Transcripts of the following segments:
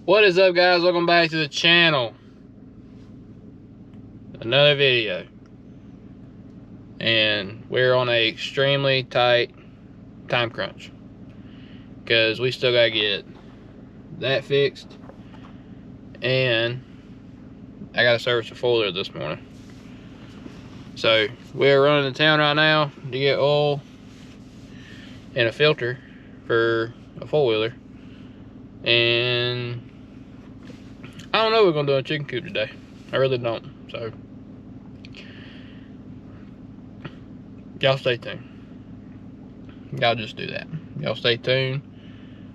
What is up, guys? Welcome back to the channel. Another video. And we're on a extremely tight time crunch because we still gotta get that fixed, and I gotta service the four-wheeler this morning. So we're running to town right now to get oil and a filter for a four-wheeler, and I don't know what we're gonna do on chicken coop today. I really don't. So y'all stay tuned. Y'all just do that. Y'all stay tuned.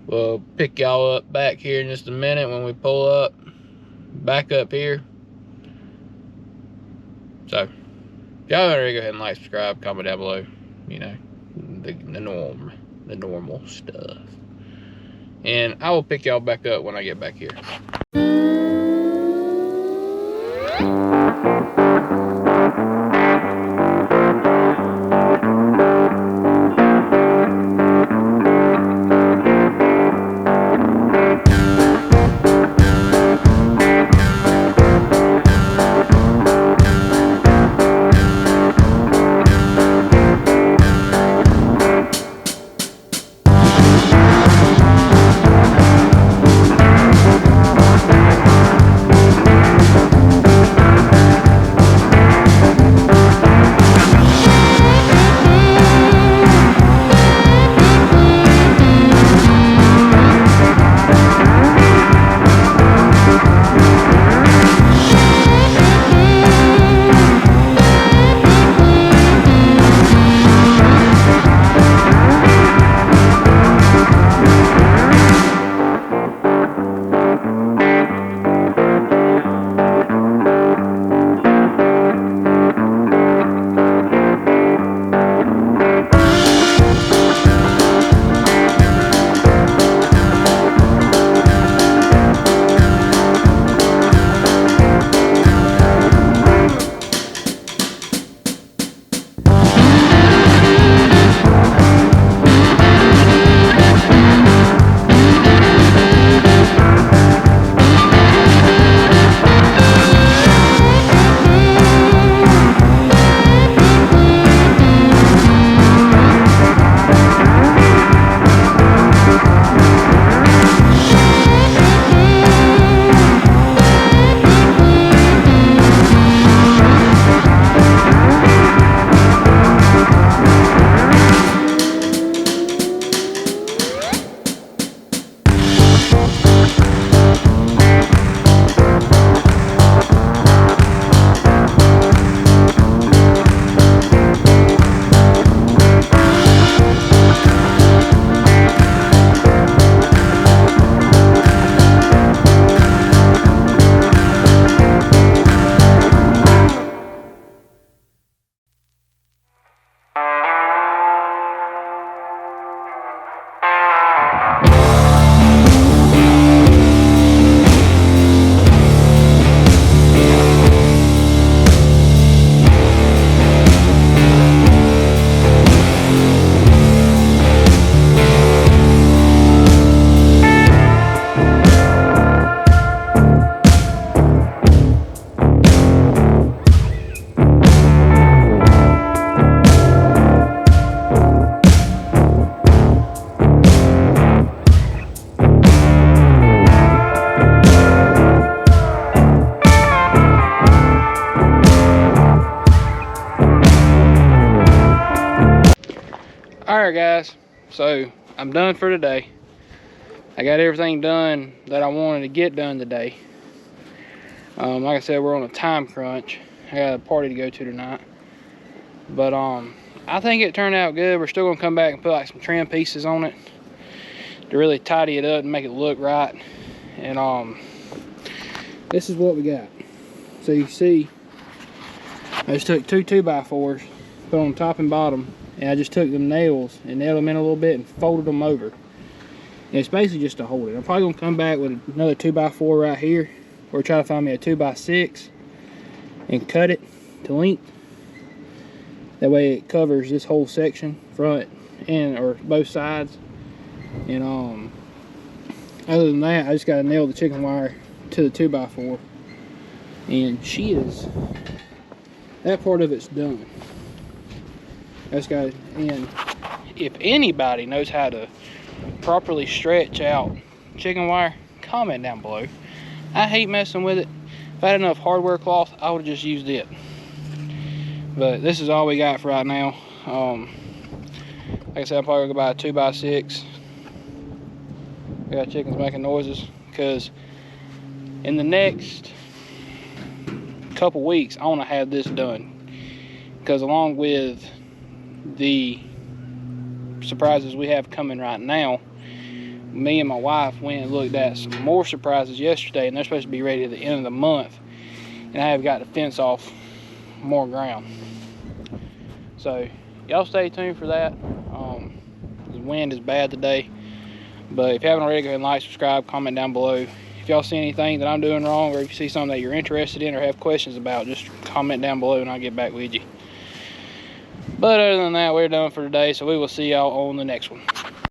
We'll pick y'all up back here in just a minute when we pull up back up here. So y'all better go ahead and like, subscribe, comment down below. You know, the normal stuff. And I will pick y'all back up when I get back here. Alright, guys, so I'm done for today. I got everything done that I wanted to get done today. Like I said, we're on a time crunch. I got a party to go to tonight, but I think it turned out good. We're still gonna come back and put like some trim pieces on it to really tidy it up and make it look right. And this is what we got. So you see, I just took two 2x4s, put on top and bottom, and I just took them nails and nailed them in a little bit and folded them over. And it's basically just to hold it. I'm probably gonna come back with another 2x4 right here, or try to find me a 2x6 and cut it to length. That way it covers this whole section, front and or both sides. And Other than that, I just got to nail the chicken wire to the 2x4. And that part of it's done. And if anybody knows how to properly stretch out chicken wire, comment down below. I hate messing with it. If I had enough hardware cloth, I would have just used it. But this is all we got for right now. Like I said, I'm probably gonna go buy a 2x6. We got chickens making noises because in the next couple weeks I want to have this done, because along with the surprises we have coming right now, me and my wife went and looked at some more surprises yesterday, and they're supposed to be ready at the end of the month, and I have got to fence off more ground. So y'all stay tuned for that. The wind is bad today, but if you haven't already, go ahead and like, subscribe, comment down below. If y'all see anything that I'm doing wrong, or if you see something that you're interested in or have questions about, just comment down below and I'll get back with you. But other than that, we're done for today, so we will see y'all on the next one.